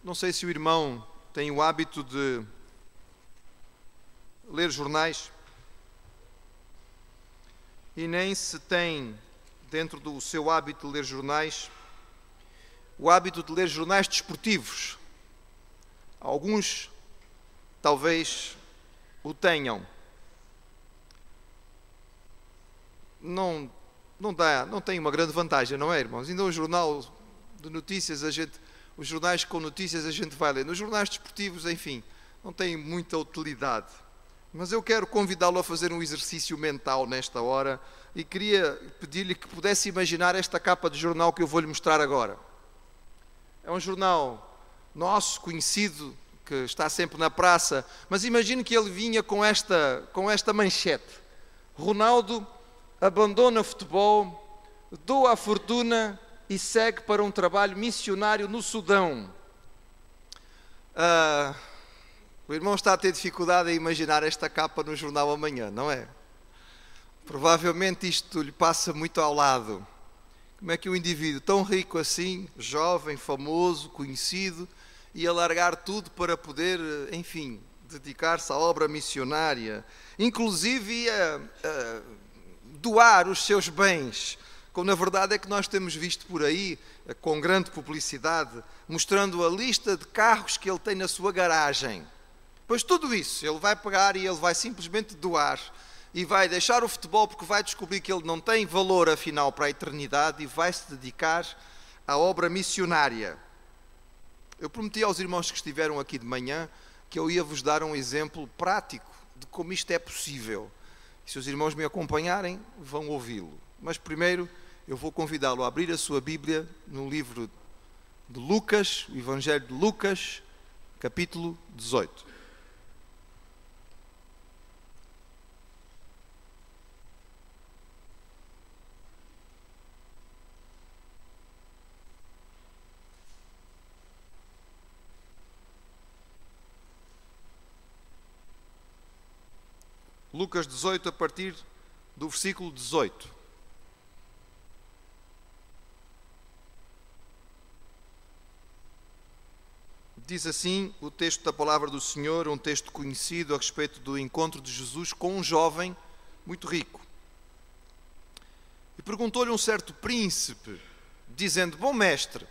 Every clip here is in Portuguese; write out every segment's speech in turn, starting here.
Não sei se o irmão tem o hábito de ler jornais e nem se tem, dentro do seu hábito de ler jornais, o hábito de ler jornais desportivos. Alguns talvez o tenham. Não tem uma grande vantagem, não é, irmãos? Ainda o jornal de notícias, os jornais com notícias a gente vai ler. Nos jornais desportivos, enfim, não tem muita utilidade. Mas eu quero convidá-lo a fazer um exercício mental nesta hora e queria pedir-lhe que pudesse imaginar esta capa de jornal que eu vou-lhe mostrar agora. É um jornal nosso, conhecido, que está sempre na praça, mas imagine que ele vinha com esta manchete: Ronaldo abandona futebol, doa a fortuna e segue para um trabalho missionário no Sudão. O irmão está a ter dificuldade em imaginar esta capa no jornal amanhã, não é? Provavelmente isto lhe passa muito ao lado. Como é que um indivíduo tão rico assim, jovem, famoso, conhecido, ia largar tudo para poder, enfim, dedicar-se à obra missionária, inclusive ia doar os seus bens, como na verdade é que nós temos visto por aí, com grande publicidade, mostrando a lista de carros que ele tem na sua garagem. Pois tudo isso ele vai pegar e ele vai simplesmente doar e vai deixar o futebol porque vai descobrir que ele não tem valor afinal para a eternidade e vai se dedicar à obra missionária. Eu prometi aos irmãos que estiveram aqui de manhã que eu ia vos dar um exemplo prático de como isto é possível. E se os irmãos me acompanharem, vão ouvi-lo. Mas primeiro eu vou convidá-lo a abrir a sua Bíblia no livro de Lucas, o Evangelho de Lucas, capítulo 18. Lucas 18, a partir do versículo 18. Diz assim o texto da palavra do Senhor, um texto conhecido a respeito do encontro de Jesus com um jovem muito rico. E perguntou-lhe um certo príncipe, dizendo: Bom mestre,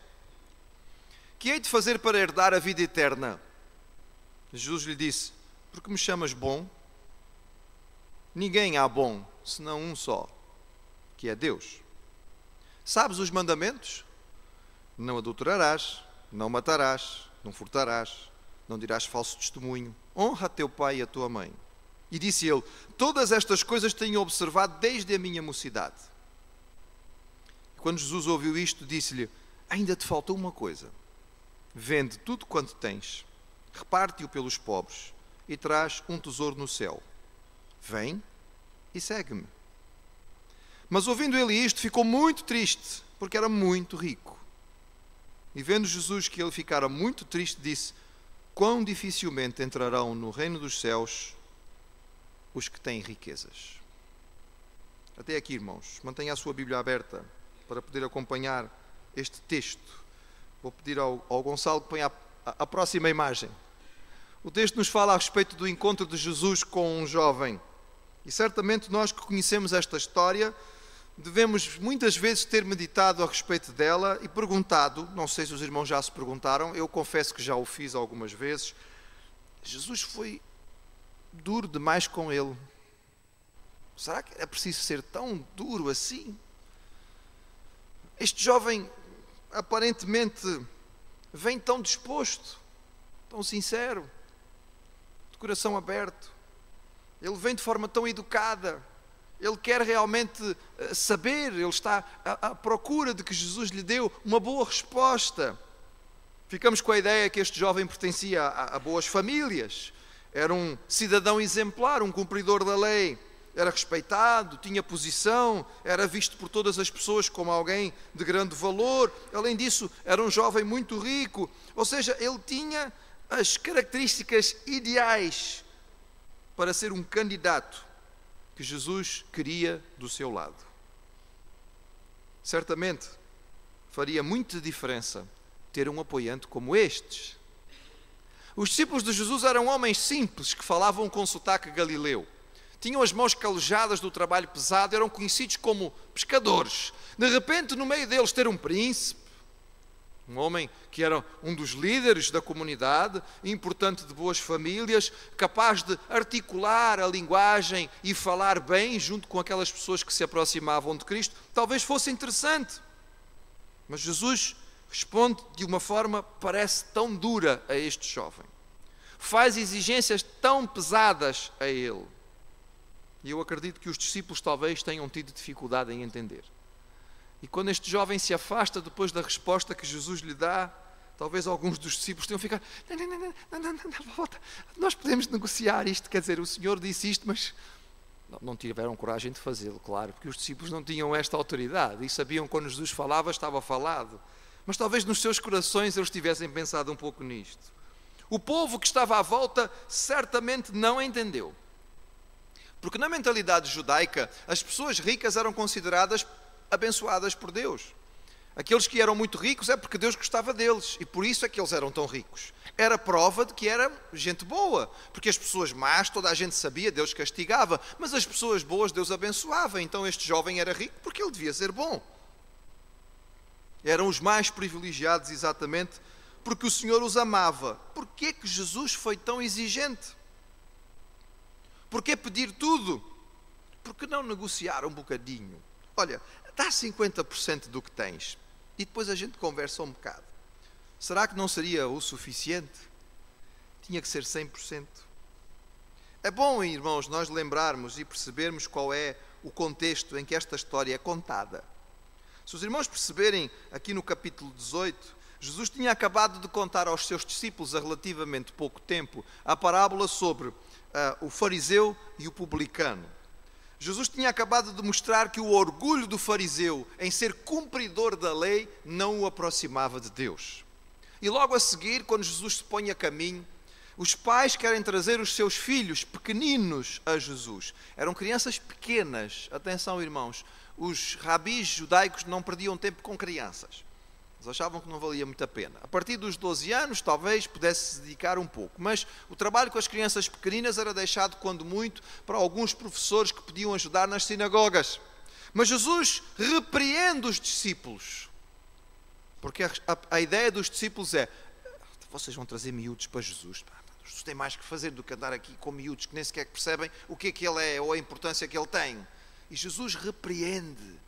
que hei de fazer para herdar a vida eterna? Jesus lhe disse: Por que me chamas bom? Ninguém há bom, senão um só, que é Deus. Sabes os mandamentos? Não adulterarás, não matarás, não furtarás, não dirás falso testemunho, honra a teu pai e a tua mãe. E disse ele: Todas estas coisas tenho observado desde a minha mocidade. Quando Jesus ouviu isto, disse-lhe: Ainda te falta uma coisa. Vende tudo quanto tens, reparte-o pelos pobres e traz um tesouro no céu. Vem e segue-me. Mas ouvindo ele isto, ficou muito triste, porque era muito rico. E vendo Jesus que ele ficara muito triste, disse: Quão dificilmente entrarão no reino dos céus os que têm riquezas. Até aqui, irmãos. Mantenha a sua Bíblia aberta para poder acompanhar este texto. Vou pedir ao Gonçalo que ponha a próxima imagem. O texto nos fala a respeito do encontro de Jesus com um jovem. E certamente nós que conhecemos esta história devemos muitas vezes ter meditado a respeito dela e perguntado, não sei se os irmãos já se perguntaram, eu confesso que já o fiz algumas vezes: Jesus foi duro demais com ele? Será que é preciso ser tão duro assim? Este jovem aparentemente vem tão disposto, tão sincero, de coração aberto. Ele vem de forma tão educada, ele quer realmente saber, ele está à procura de que Jesus lhe deu uma boa resposta. Ficamos com a ideia que este jovem pertencia a boas famílias, era um cidadão exemplar, um cumpridor da lei, era respeitado, tinha posição, era visto por todas as pessoas como alguém de grande valor. Além disso, era um jovem muito rico, ou seja, ele tinha as características ideais para ser um candidato que Jesus queria do seu lado. Certamente faria muita diferença ter um apoiante como estes Os discípulos de Jesus eram homens simples que falavam com sotaque galileu. Tinham as mãos calejadas do trabalho pesado, eram conhecidos como pescadores. De repente, no meio deles, ter um príncipe, um homem que era um dos líderes da comunidade, importante de boas famílias, capaz de articular a linguagem e falar bem junto com aquelas pessoas que se aproximavam de Cristo, talvez fosse interessante. Mas Jesus responde de uma forma que parece tão dura a este jovem. Faz exigências tão pesadas a ele. E eu acredito que os discípulos talvez tenham tido dificuldade em entender. E quando este jovem se afasta depois da resposta que Jesus lhe dá, talvez alguns dos discípulos tenham ficado, não, volta, nós podemos negociar isto, quer dizer, o Senhor disse isto, mas não tiveram coragem de fazê-lo, claro, porque os discípulos não tinham esta autoridade e sabiam que quando Jesus falava, estava falado. Mas talvez nos seus corações eles tivessem pensado um pouco nisto. O povo que estava à volta certamente não entendeu. Porque na mentalidade judaica, as pessoas ricas eram consideradas abençoadas por Deus. Aqueles que eram muito ricos é porque Deus gostava deles e por isso é que eles eram tão ricos. Era prova de que era gente boa, porque as pessoas más, toda a gente sabia, Deus castigava, mas as pessoas boas Deus abençoava. Então este jovem era rico porque ele devia ser bom. Eram os mais privilegiados exatamente porque o Senhor os amava. Porquê que Jesus foi tão exigente? Porquê pedir tudo? Por que não negociar um bocadinho? Olha, dá 50% do que tens e depois a gente conversa um bocado. Será que não seria o suficiente? Tinha que ser 100%. É bom, irmãos, nós lembrarmos e percebermos qual é o contexto em que esta história é contada. Se os irmãos perceberem aqui no capítulo 18, Jesus tinha acabado de contar aos seus discípulos há relativamente pouco tempo a parábola sobre o fariseu e o publicano. Jesus tinha acabado de mostrar que o orgulho do fariseu em ser cumpridor da lei não o aproximava de Deus. E logo a seguir, quando Jesus se põe a caminho, os pais querem trazer os seus filhos pequeninos a Jesus. Eram crianças pequenas. Atenção, irmãos, os rabis judaicos não perdiam tempo com crianças. Eles achavam que não valia muito a pena. A partir dos 12 anos, talvez pudesse se dedicar um pouco. Mas o trabalho com as crianças pequeninas era deixado, quando muito, para alguns professores que podiam ajudar nas sinagogas. Mas Jesus repreende os discípulos. Porque a ideia dos discípulos é, vocês vão trazer miúdos para Jesus. Jesus tem mais que fazer do que andar aqui com miúdos que nem sequer percebem o que é que ele é ou a importância que ele tem. E Jesus repreende.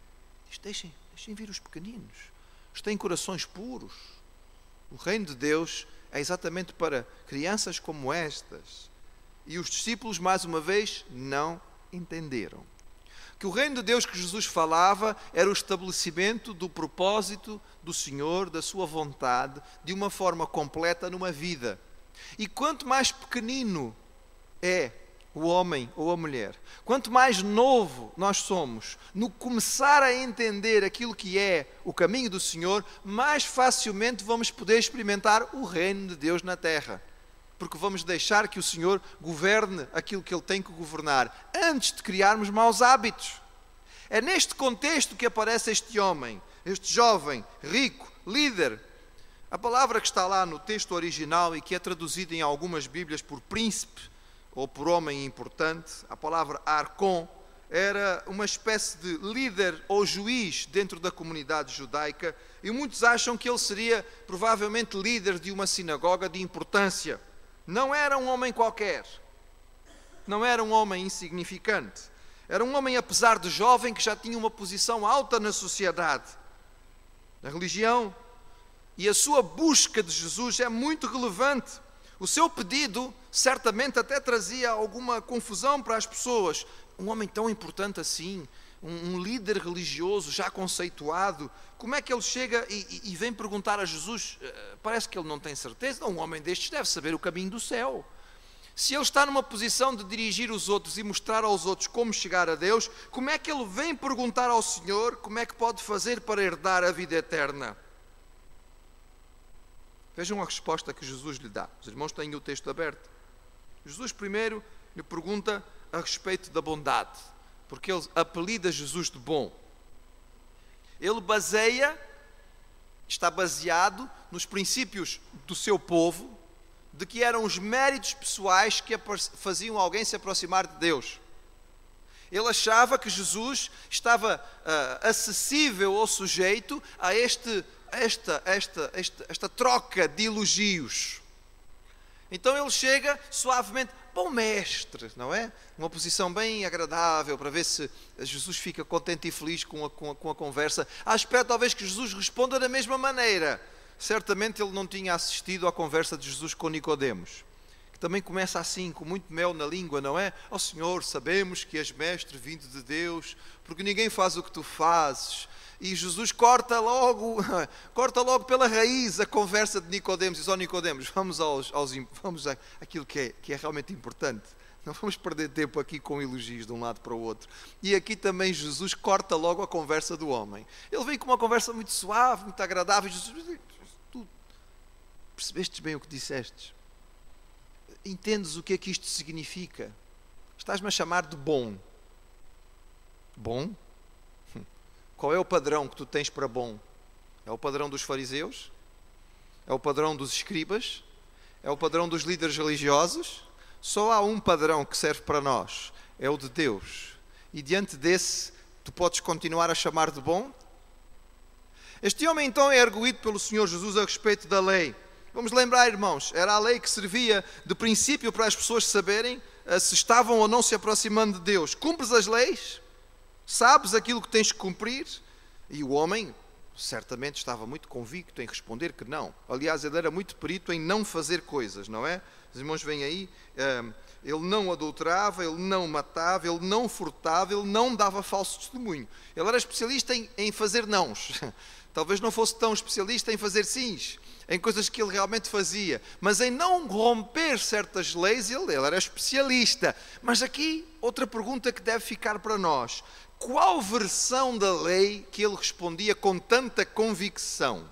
Diz, deixem vir os pequeninos. Eles têm corações puros. O reino de Deus é exatamente para crianças como estas. E os discípulos, mais uma vez, não entenderam. Que o reino de Deus que Jesus falava era o estabelecimento do propósito do Senhor, da sua vontade, de uma forma completa numa vida. E quanto mais pequenino é o homem ou a mulher, quanto mais novo nós somos no começar a entender aquilo que é o caminho do Senhor, mais facilmente vamos poder experimentar o reino de Deus na terra. Porque vamos deixar que o Senhor governe aquilo que Ele tem que governar, antes de criarmos maus hábitos. É neste contexto que aparece este homem, este jovem, rico, líder. A palavra que está lá no texto original e que é traduzida em algumas Bíblias por príncipe, ou por homem importante, a palavra arcon, era uma espécie de líder ou juiz dentro da comunidade judaica, e muitos acham que ele seria provavelmente líder de uma sinagoga de importância. Não era um homem qualquer, não era um homem insignificante, era um homem, apesar de jovem, que já tinha uma posição alta na sociedade, na religião, e a sua busca de Jesus é muito relevante. O seu pedido certamente até trazia alguma confusão para as pessoas. Um homem tão importante assim, um líder religioso já conceituado, como é que ele chega e vem perguntar a Jesus? Parece que ele não tem certeza. Um homem destes deve saber o caminho do céu. Se ele está numa posição de dirigir os outros e mostrar aos outros como chegar a Deus, como é que ele vem perguntar ao Senhor como é que pode fazer para herdar a vida eterna? Vejam a resposta que Jesus lhe dá. Os irmãos têm o texto aberto. Jesus primeiro lhe pergunta a respeito da bondade, porque ele apelida Jesus de bom. Ele está baseado nos princípios do seu povo, de que eram os méritos pessoais que faziam alguém se aproximar de Deus. Ele achava que Jesus estava acessível ou sujeito a esta troca de elogios. Então ele chega suavemente, bom mestre, não é? Uma posição bem agradável para ver se Jesus fica contente e feliz com a conversa. À espera talvez que Jesus responda da mesma maneira. Certamente ele não tinha assistido à conversa de Jesus com Nicodemos, que também começa assim, com muito mel na língua, não é? Ó Senhor, sabemos que és mestre vindo de Deus, porque ninguém faz o que tu fazes. E Jesus corta logo pela raiz a conversa de Nicodemos. Diz, ó Nicodemos, vamos àquilo que é realmente importante. Não vamos perder tempo aqui com elogios de um lado para o outro. E aqui também Jesus corta logo a conversa do homem. Ele vem com uma conversa muito suave, muito agradável. Jesus, tu percebeste bem o que disseste? Entendes o que é que isto significa? Estás-me a chamar de bom. Bom? Qual é o padrão que tu tens para bom? É o padrão dos fariseus? É o padrão dos escribas? É o padrão dos líderes religiosos? Só há um padrão que serve para nós, é o de Deus. E diante desse, tu podes continuar a chamar de bom? Este homem então é arguído pelo Senhor Jesus a respeito da lei. Vamos lembrar, irmãos, era a lei que servia de princípio para as pessoas saberem se estavam ou não se aproximando de Deus. Cumpres as leis? Sabes aquilo que tens que cumprir? E o homem certamente estava muito convicto em responder que não. Aliás, ele era muito perito em não fazer coisas, não é? Os irmãos veem aí, ele não adulterava, ele não matava, ele não furtava, ele não dava falso testemunho. Ele era especialista em fazer nãos. Talvez não fosse tão especialista em fazer sims, em coisas que ele realmente fazia, mas em não romper certas leis, ele era especialista. Mas aqui, outra pergunta que deve ficar para nós: qual versão da lei que ele respondia com tanta convicção?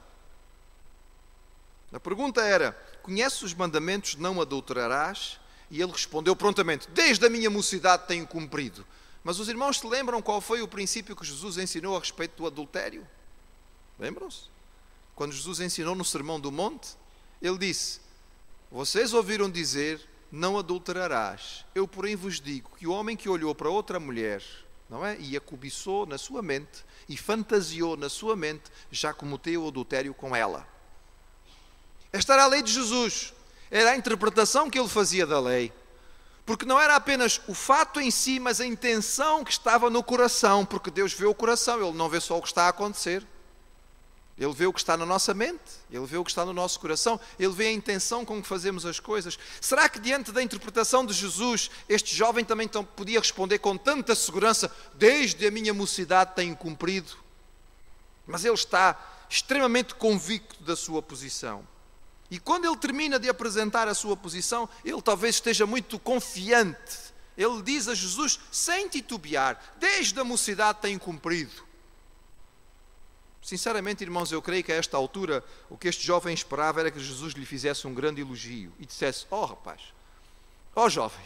A pergunta era: conheces os mandamentos, não adulterarás? E ele respondeu prontamente: desde a minha mocidade tenho cumprido. Mas os irmãos se lembram qual foi o princípio que Jesus ensinou a respeito do adultério? Lembram-se? Quando Jesus ensinou no Sermão do Monte, ele disse: vocês ouviram dizer, não adulterarás. Eu, porém, vos digo que o homem que olhou para outra mulher, não é? E a cobiçou na sua mente, e fantasiou na sua mente, já cometeu o adultério com ela. Esta era a lei de Jesus. Era a interpretação que ele fazia da lei. Porque não era apenas o fato em si, mas a intenção que estava no coração. Porque Deus vê o coração, Ele não vê só o que está a acontecer. Ele vê o que está na nossa mente, Ele vê o que está no nosso coração, Ele vê a intenção com que fazemos as coisas. Será que diante da interpretação de Jesus, este jovem também podia responder com tanta segurança: desde a minha mocidade tenho cumprido? Mas ele está extremamente convicto da sua posição. E quando ele termina de apresentar a sua posição, ele talvez esteja muito confiante. Ele diz a Jesus, sem titubear: desde a mocidade tenho cumprido. Sinceramente, irmãos, eu creio que a esta altura o que este jovem esperava era que Jesus lhe fizesse um grande elogio e dissesse: ó rapaz, ó jovem,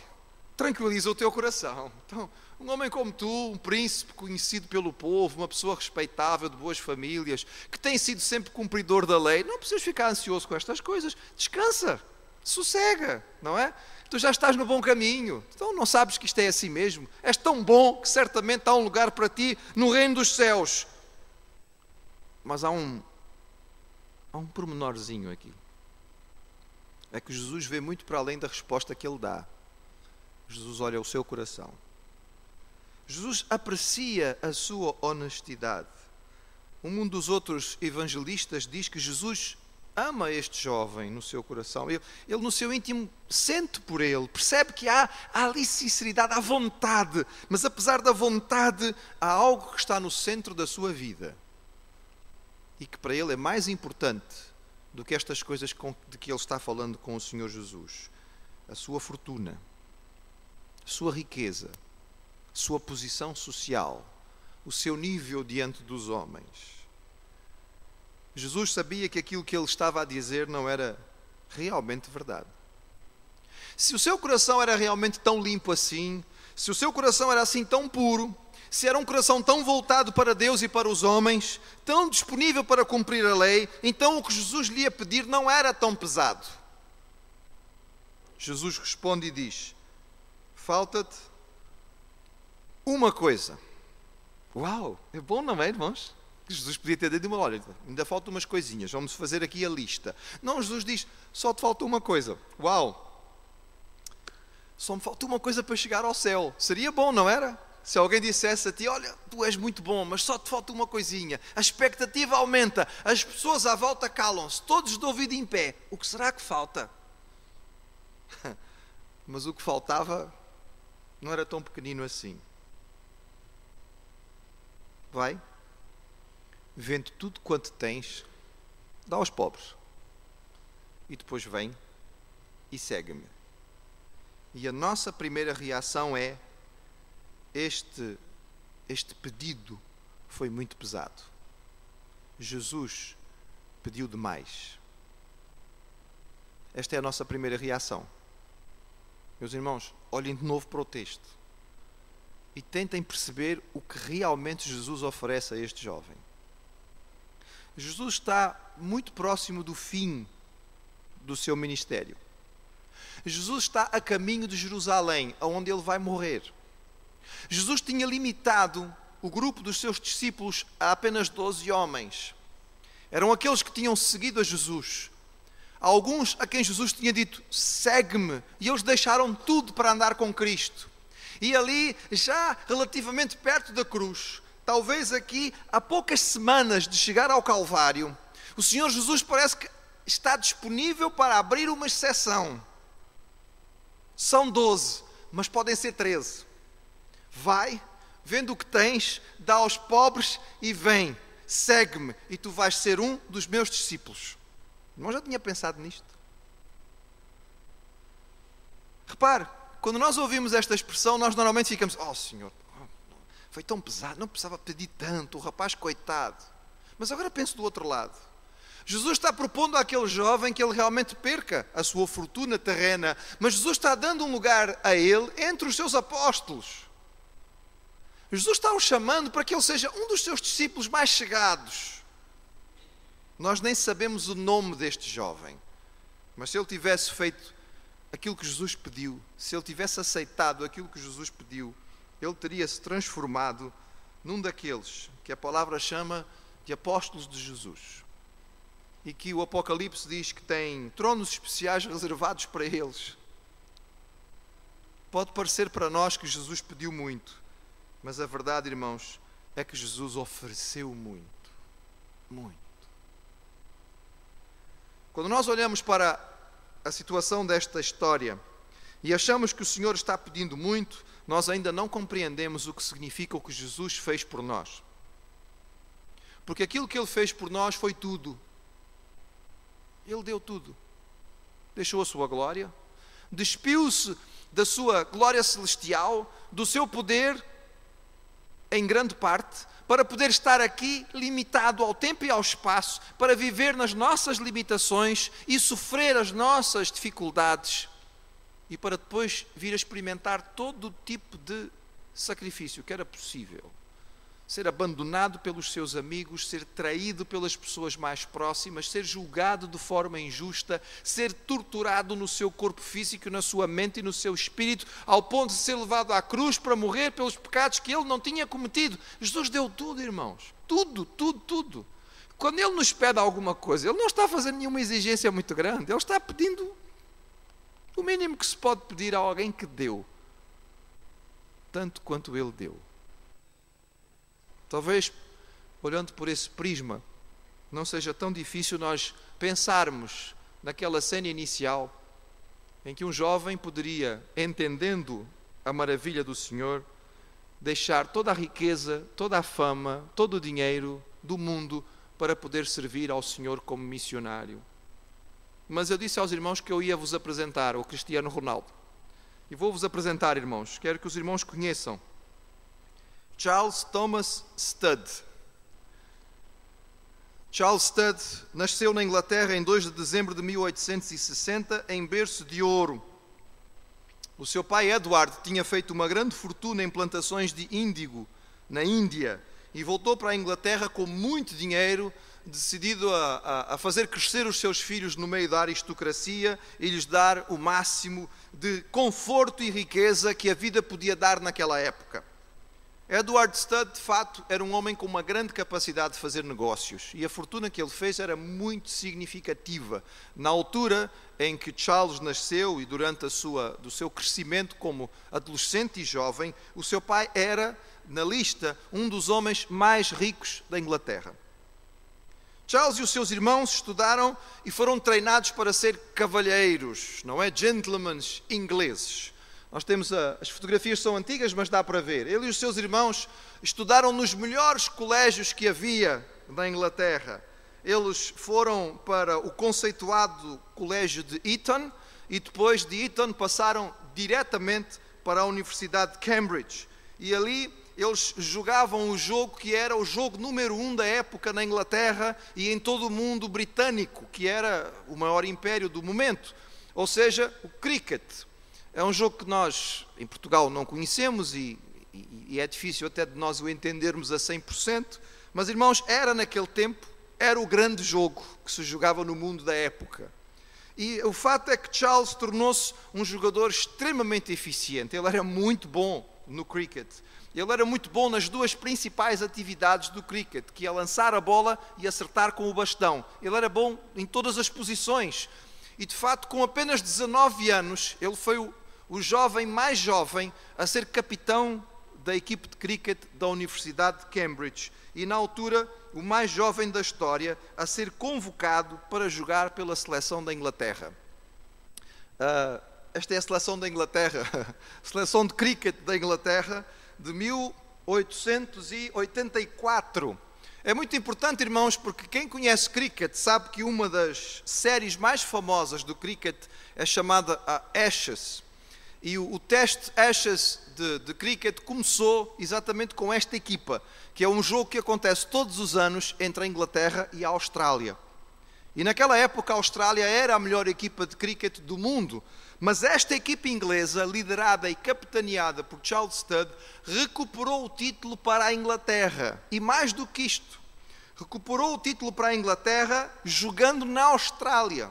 tranquiliza o teu coração. Então, um homem como tu, um príncipe conhecido pelo povo, uma pessoa respeitável, de boas famílias, que tem sido sempre cumpridor da lei, não precisas ficar ansioso com estas coisas. Descansa, sossega, não é? Tu já estás no bom caminho. Então não sabes que isto é assim mesmo? És tão bom que certamente há um lugar para ti no reino dos céus. Mas há um pormenorzinho aqui. É que Jesus vê muito para além da resposta que ele dá. Jesus olha o seu coração. Jesus aprecia a sua honestidade. Um dos outros evangelistas diz que Jesus ama este jovem no seu coração. Ele no seu íntimo sente por ele, percebe que há ali sinceridade, há vontade. Mas apesar da vontade, há algo que está no centro da sua vida. E que para ele é mais importante do que estas coisas de que ele está falando com o Senhor Jesus. A sua fortuna, a sua riqueza, a sua posição social, o seu nível diante dos homens. Jesus sabia que aquilo que ele estava a dizer não era realmente verdade. Se o seu coração era realmente tão limpo assim, se o seu coração era assim tão puro, se era um coração tão voltado para Deus e para os homens, tão disponível para cumprir a lei, então o que Jesus lhe ia pedir não era tão pesado. Jesus responde e diz: falta-te uma coisa. Uau, é bom, não é, irmãos? Jesus podia ter dito: olha, ainda faltam umas coisinhas, vamos fazer aqui a lista. Não, Jesus diz: só te falta uma coisa. Uau, só me falta uma coisa para chegar ao céu. Seria bom, não era? Se alguém dissesse a ti: olha, tu és muito bom, mas só te falta uma coisinha. A expectativa aumenta, as pessoas à volta calam-se, todos de ouvido em pé. O que será que falta? Mas o que faltava não era tão pequenino assim. Vai, vende tudo quanto tens, dá aos pobres, e depois vem e segue-me. E a nossa primeira reação é: este pedido foi muito pesado. Jesus pediu demais. Esta é a nossa primeira reação. Meus irmãos, olhem de novo para o texto e tentem perceber o que realmente Jesus oferece a este jovem. Jesus está muito próximo do fim do seu ministério. Jesus está a caminho de Jerusalém, aonde ele vai morrer. Jesus tinha limitado o grupo dos seus discípulos a apenas 12 homens. Eram aqueles que tinham seguido a Jesus. Alguns a quem Jesus tinha dito: segue-me, e eles deixaram tudo para andar com Cristo. E ali, já relativamente perto da cruz, talvez aqui a poucas semanas de chegar ao Calvário, o Senhor Jesus parece que está disponível para abrir uma exceção. São 12, mas podem ser 13. Vai, vende o que tens, dá aos pobres e vem, segue-me, e tu vais ser um dos meus discípulos. Não já tinha pensado nisto? Repare, quando nós ouvimos esta expressão, nós normalmente ficamos: oh Senhor, foi tão pesado, não precisava pedir tanto, o rapaz coitado. Mas agora penso do outro lado. Jesus está propondo àquele jovem que ele realmente perca a sua fortuna terrena, mas Jesus está dando um lugar a ele entre os seus apóstolos. Jesus está o chamando para que ele seja um dos seus discípulos mais chegados. Nós nem sabemos o nome deste jovem, mas se ele tivesse feito aquilo que Jesus pediu, se ele tivesse aceitado aquilo que Jesus pediu, ele teria se transformado num daqueles que a palavra chama de apóstolos de Jesus. E que o Apocalipse diz que tem tronos especiais reservados para eles. Pode parecer para nós que Jesus pediu muito, mas a verdade, irmãos, é que Jesus ofereceu muito. Muito. Quando nós olhamos para a situação desta história e achamos que o Senhor está pedindo muito, nós ainda não compreendemos o que significa o que Jesus fez por nós. Porque aquilo que Ele fez por nós foi tudo. Ele deu tudo. Deixou a sua glória, despiu-se da sua glória celestial, do seu poder, em grande parte, para poder estar aqui limitado ao tempo e ao espaço, para viver nas nossas limitações e sofrer as nossas dificuldades, e para depois vir a experimentar todo o tipo de sacrifício que era possível. Ser abandonado pelos seus amigos, ser traído pelas pessoas mais próximas, ser julgado de forma injusta, ser torturado no seu corpo físico, na sua mente e no seu espírito, ao ponto de ser levado à cruz para morrer pelos pecados que ele não tinha cometido. Jesus deu tudo, irmãos. Tudo, tudo, tudo. Quando Ele nos pede alguma coisa, Ele não está fazendo nenhuma exigência muito grande. Ele está pedindo o mínimo que se pode pedir a alguém que deu, tanto quanto Ele deu. Talvez, olhando por esse prisma, não seja tão difícil nós pensarmos naquela cena inicial em que um jovem poderia, entendendo a maravilha do Senhor, deixar toda a riqueza, toda a fama, todo o dinheiro do mundo para poder servir ao Senhor como missionário. Mas eu disse aos irmãos que eu ia vos apresentar o Cristiano Ronaldo. E vou-vos apresentar, irmãos. Quero que os irmãos conheçam Charles Thomas Studd. Charles Studd nasceu na Inglaterra em 2 de dezembro de 1860, em berço de ouro. O seu pai, Edward, tinha feito uma grande fortuna em plantações de índigo na Índia e voltou para a Inglaterra com muito dinheiro, decidido a fazer crescer os seus filhos no meio da aristocracia e lhes dar o máximo de conforto e riqueza que a vida podia dar naquela época. Edward Studd, de fato, era um homem com uma grande capacidade de fazer negócios e a fortuna que ele fez era muito significativa. Na altura em que Charles nasceu e durante do seu crescimento como adolescente e jovem, o seu pai era, na lista, um dos homens mais ricos da Inglaterra. Charles e os seus irmãos estudaram e foram treinados para ser cavalheiros, não é? Gentlemen ingleses. Nós temos as fotografias são antigas, mas dá para ver. Ele e os seus irmãos estudaram nos melhores colégios que havia na Inglaterra. Eles foram para o conceituado colégio de Eton e depois de Eton passaram diretamente para a Universidade de Cambridge. E ali eles jogavam o jogo que era o jogo número 1 da época na Inglaterra e em todo o mundo britânico, que era o maior império do momento, ou seja, o cricket. É um jogo que nós, em Portugal, não conhecemos e é difícil até de nós o entendermos a 100%, mas, irmãos, naquele tempo, era o grande jogo que se jogava no mundo da época. E o fato é que Charles tornou-se um jogador extremamente eficiente. Ele era muito bom no cricket. Ele era muito bom nas duas principais atividades do cricket, que é lançar a bola e acertar com o bastão. Ele era bom em todas as posições. E, de fato, com apenas 19 anos, ele foi o jovem mais jovem a ser capitão da equipe de cricket da Universidade de Cambridge e, na altura, o mais jovem da história a ser convocado para jogar pela seleção da Inglaterra. Esta é a seleção da Inglaterra, seleção de cricket da Inglaterra de 1884. É muito importante, irmãos, porque quem conhece cricket sabe que uma das séries mais famosas do cricket é chamada a Ashes. E o teste Ashes de cricket começou exatamente com esta equipa, que é um jogo que acontece todos os anos entre a Inglaterra e a Austrália. E naquela época a Austrália era a melhor equipa de cricket do mundo, mas esta equipa inglesa, liderada e capitaneada por Charles Studd, recuperou o título para a Inglaterra. E mais do que isto, recuperou o título para a Inglaterra jogando na Austrália.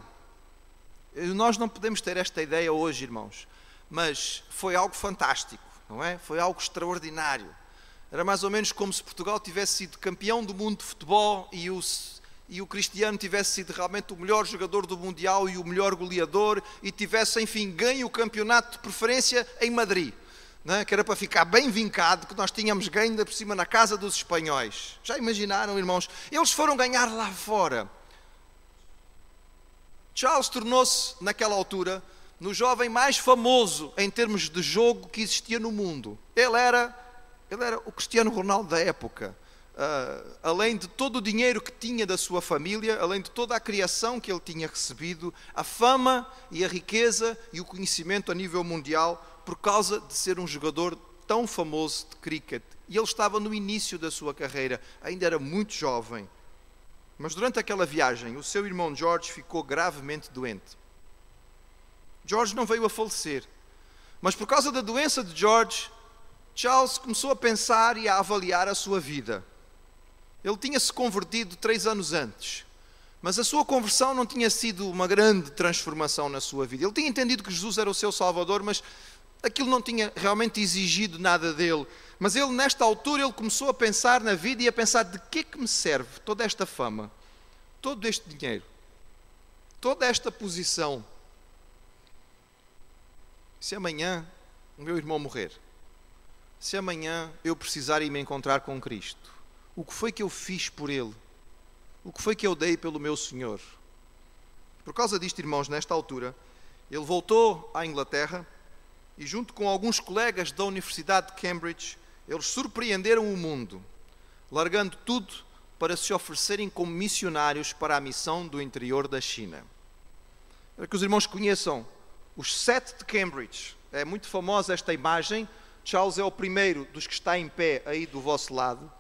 Nós não podemos ter esta ideia hoje, irmãos, mas foi algo fantástico, não é? Foi algo extraordinário. Era mais ou menos como se Portugal tivesse sido campeão do mundo de futebol e o Cristiano tivesse sido realmente o melhor jogador do Mundial e o melhor goleador e tivesse, enfim, ganho o campeonato de preferência em Madrid, não é? Que era para ficar bem vincado, que nós tínhamos ganho ainda por cima na casa dos espanhóis. Já imaginaram, irmãos? Eles foram ganhar lá fora. Charles tornou-se, naquela altura, no jovem mais famoso em termos de jogo que existia no mundo. Ele era o Cristiano Ronaldo da época. Além de todo o dinheiro que tinha da sua família, além de toda a criação que ele tinha recebido, a fama e a riqueza e o conhecimento a nível mundial por causa de ser um jogador tão famoso de cricket. E ele estava no início da sua carreira, ainda era muito jovem. Mas durante aquela viagem, o seu irmão George ficou gravemente doente. George não veio a falecer, mas por causa da doença de George, Charles começou a pensar e a avaliar a sua vida. Ele tinha se convertido 3 anos antes, mas a sua conversão não tinha sido uma grande transformação na sua vida. Ele tinha entendido que Jesus era o seu Salvador, mas aquilo não tinha realmente exigido nada dele. Mas ele, nesta altura, ele começou a pensar na vida e a pensar: de que é que me serve toda esta fama, todo este dinheiro, toda esta posição, se amanhã o meu irmão morrer? Se amanhã eu precisar ir me encontrar com Cristo, o que foi que eu fiz por Ele? O que foi que eu dei pelo meu Senhor? Por causa disto, irmãos, nesta altura, ele voltou à Inglaterra e, junto com alguns colegas da Universidade de Cambridge, eles surpreenderam o mundo, largando tudo para se oferecerem como missionários para a missão do interior da China. Para que os irmãos conheçam os 7 de Cambridge. É muito famosa esta imagem. Charles é o primeiro dos que está em pé aí do vosso lado.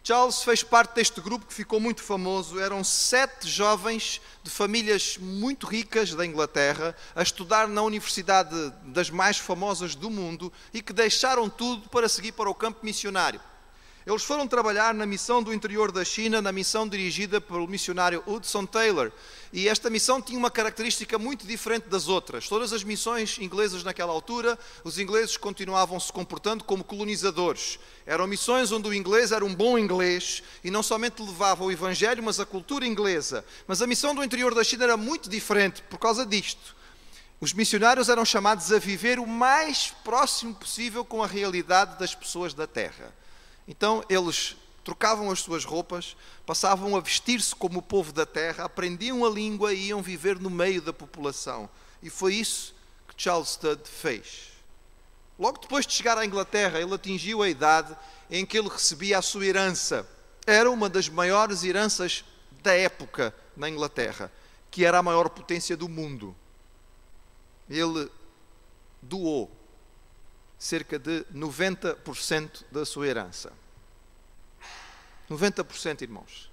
Charles fez parte deste grupo que ficou muito famoso. Eram 7 jovens de famílias muito ricas da Inglaterra a estudar na universidade das mais famosas do mundo e que deixaram tudo para seguir para o campo missionário. Eles foram trabalhar na missão do interior da China, na missão dirigida pelo missionário Hudson Taylor. E esta missão tinha uma característica muito diferente das outras. Todas as missões inglesas naquela altura, os ingleses continuavam se comportando como colonizadores. Eram missões onde o inglês era um bom inglês e não somente levava o evangelho, mas a cultura inglesa. Mas a missão do interior da China era muito diferente por causa disto. Os missionários eram chamados a viver o mais próximo possível com a realidade das pessoas da terra. Então eles trocavam as suas roupas, passavam a vestir-se como o povo da terra, aprendiam a língua e iam viver no meio da população. E foi isso que Charles Studd fez. Logo depois de chegar à Inglaterra, ele atingiu a idade em que ele recebia a sua herança. Era uma das maiores heranças da época na Inglaterra, que era a maior potência do mundo. Ele doou cerca de 90% da sua herança. 90%, irmãos.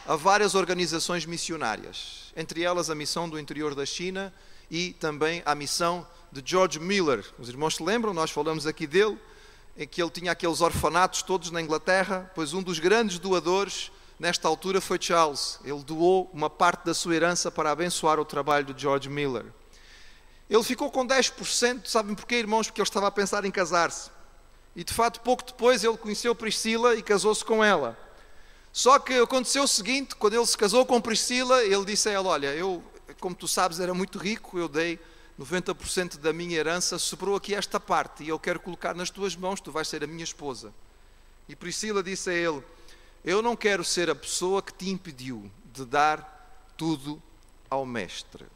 A várias organizações missionárias, entre elas a missão do interior da China e também a missão de George Miller. Os irmãos se lembram, nós falamos aqui dele, em que ele tinha aqueles orfanatos todos na Inglaterra, pois um dos grandes doadores nesta altura foi Charles. Ele doou uma parte da sua herança para abençoar o trabalho de George Miller. Ele ficou com 10%, sabem porquê, irmãos? Porque ele estava a pensar em casar-se. E de fato, pouco depois, ele conheceu Priscila e casou-se com ela. Só que aconteceu o seguinte, quando ele se casou com Priscila, ele disse a ela, olha, eu, como tu sabes, era muito rico, eu dei 90% da minha herança, sobrou aqui esta parte, e eu quero colocar nas tuas mãos, tu vais ser a minha esposa. E Priscila disse a ele, eu não quero ser a pessoa que te impediu de dar tudo ao mestre.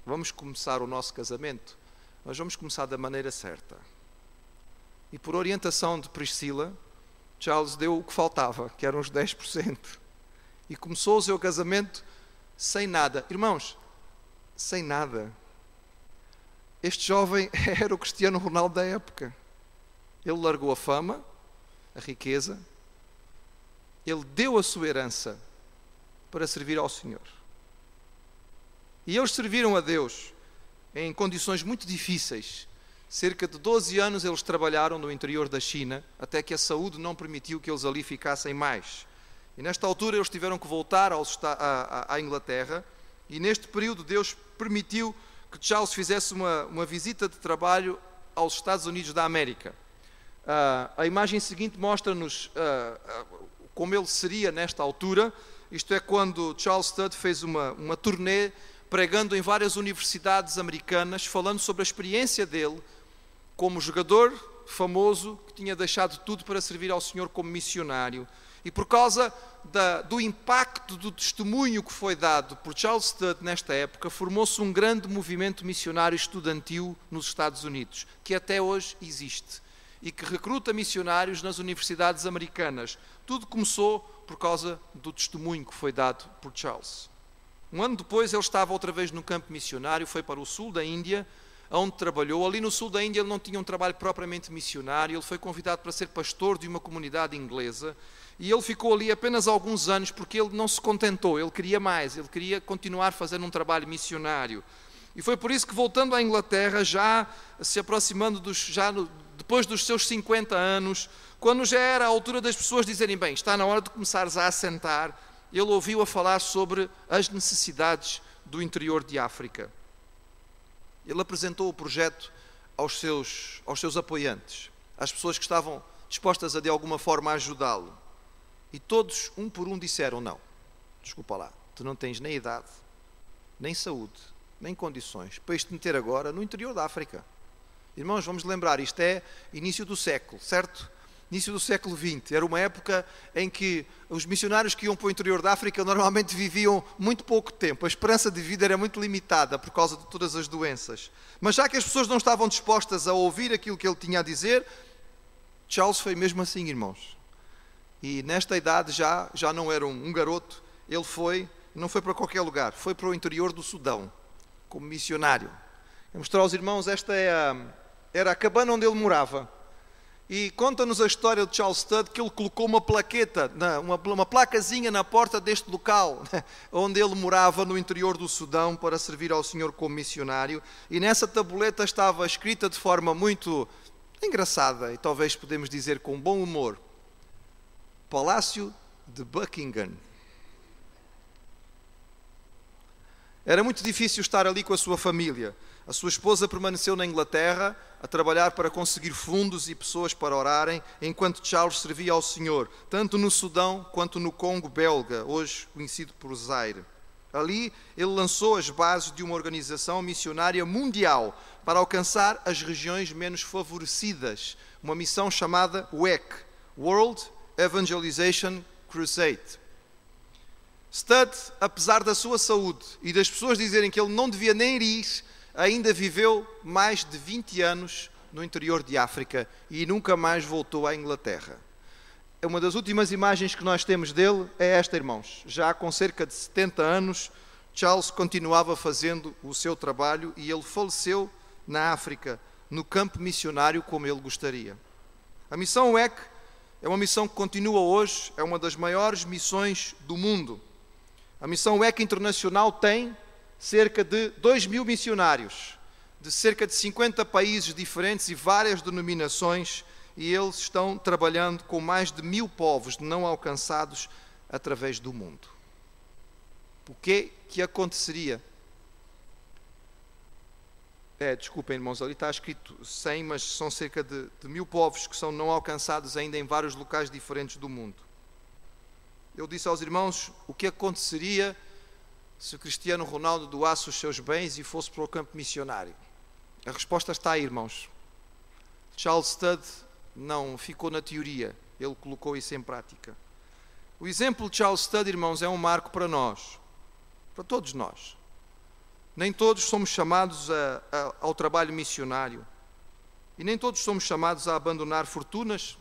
Vamos começar o nosso casamento, mas vamos começar da maneira certa. E por orientação de Priscila, Charles deu o que faltava, que eram os 10%. E começou o seu casamento sem nada. Irmãos, sem nada. Este jovem era o Cristiano Ronaldo da época. Ele largou a fama, a riqueza, ele deu a sua herança para servir ao Senhor. E eles serviram a Deus em condições muito difíceis. Cerca de 12 anos eles trabalharam no interior da China, até que a saúde não permitiu que eles ali ficassem mais. E nesta altura eles tiveram que voltar à Inglaterra, e neste período Deus permitiu que Charles fizesse uma visita de trabalho aos Estados Unidos da América. A imagem seguinte mostra-nos como ele seria nesta altura, isto é quando Charles Studd fez uma turnê pregando em várias universidades americanas, falando sobre a experiência dele como jogador famoso que tinha deixado tudo para servir ao Senhor como missionário. E por causa do impacto do testemunho que foi dado por Charles Studd nesta época, formou-se um grande movimento missionário estudantil nos Estados Unidos, que até hoje existe, e que recruta missionários nas universidades americanas. Tudo começou por causa do testemunho que foi dado por Charles. Um ano depois ele estava outra vez no campo missionário, foi para o sul da Índia, onde trabalhou. Ali no sul da Índia ele não tinha um trabalho propriamente missionário, ele foi convidado para ser pastor de uma comunidade inglesa, e ele ficou ali apenas alguns anos porque ele não se contentou, ele queria mais, ele queria continuar fazendo um trabalho missionário. E foi por isso que, voltando à Inglaterra, já se aproximando depois dos seus 50 anos, quando já era a altura das pessoas dizerem, bem, está na hora de começares a assentar, ele ouviu a falar sobre as necessidades do interior de África. Ele apresentou o projeto aos seus apoiantes, às pessoas que estavam dispostas a de alguma forma ajudá-lo. E todos, um por um, disseram, não, desculpa lá, tu não tens nem idade, nem saúde, nem condições para isto meter agora no interior da África. Irmãos, vamos lembrar, isto é início do século, certo? Início do século XX, era uma época em que os missionários que iam para o interior da África normalmente viviam muito pouco tempo, a esperança de vida era muito limitada por causa de todas as doenças. Mas já que as pessoas não estavam dispostas a ouvir aquilo que ele tinha a dizer, Charles foi mesmo assim, irmãos. E nesta idade já não era um garoto, ele não foi para qualquer lugar, foi para o interior do Sudão, como missionário. Vou mostrar aos irmãos, esta era a cabana onde ele morava. E conta-nos a história de Charles Studd que ele colocou uma plaqueta, uma placazinha na porta deste local, onde ele morava no interior do Sudão para servir ao Senhor como missionário. E nessa tabuleta estava escrita de forma muito engraçada, e talvez podemos dizer com bom humor, Palácio de Buckingham. Era muito difícil estar ali com a sua família. A sua esposa permaneceu na Inglaterra a trabalhar para conseguir fundos e pessoas para orarem, enquanto Charles servia ao Senhor, tanto no Sudão quanto no Congo belga, hoje conhecido por Zaire. Ali, ele lançou as bases de uma organização missionária mundial para alcançar as regiões menos favorecidas, uma missão chamada WEC, World Evangelization Crusade. Studd, apesar da sua saúde e das pessoas dizerem que ele não devia nem ir, ainda viveu mais de 20 anos no interior de África e nunca mais voltou à Inglaterra. Uma das últimas imagens que nós temos dele é esta, irmãos. Já com cerca de 70 anos, Charles continuava fazendo o seu trabalho e ele faleceu na África, no campo missionário como ele gostaria. A missão WEC é uma missão que continua hoje, é uma das maiores missões do mundo. A missão WEC Internacional tem cerca de 2.000 missionários, de cerca de 50 países diferentes e várias denominações, e eles estão trabalhando com mais de 1.000 povos não alcançados através do mundo. O que aconteceria? Desculpem, irmãos, ali está escrito 100, mas são cerca de 1.000 povos que são não alcançados ainda em vários locais diferentes do mundo. Eu disse aos irmãos o que aconteceria se o Cristiano Ronaldo doasse os seus bens e fosse para o campo missionário. A resposta está aí, irmãos. Charles Studd não ficou na teoria, ele colocou isso em prática. O exemplo de Charles Studd, irmãos, é um marco para nós, para todos nós. Nem todos somos chamados ao trabalho missionário e nem todos somos chamados a abandonar fortunas,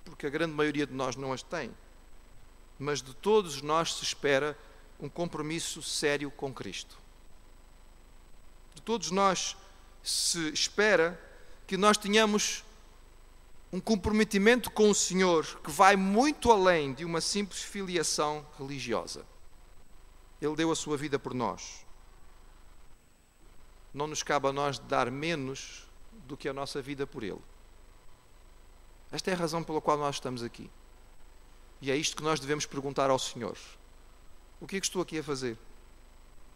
porque a grande maioria de nós não as tem. Mas de todos nós se espera um compromisso sério com Cristo. De todos nós se espera que nós tenhamos um comprometimento com o Senhor que vai muito além de uma simples filiação religiosa. Ele deu a sua vida por nós. Não nos cabe a nós dar menos do que a nossa vida por Ele. Esta é a razão pela qual nós estamos aqui. E é isto que nós devemos perguntar ao Senhor. O que é que estou aqui a fazer?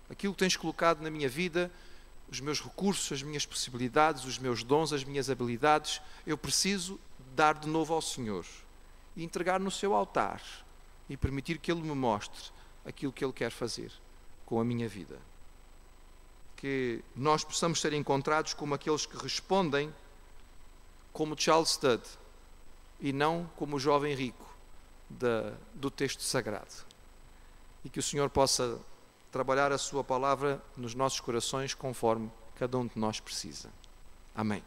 Aquilo que tens colocado na minha vida, os meus recursos, as minhas possibilidades, os meus dons, as minhas habilidades, eu preciso dar de novo ao Senhor e entregar no seu altar e permitir que Ele me mostre aquilo que Ele quer fazer com a minha vida. Que nós possamos ser encontrados como aqueles que respondem como Charles Studd e não como o jovem rico do texto sagrado. E que o Senhor possa trabalhar a sua palavra nos nossos corações conforme cada um de nós precisa. Amém.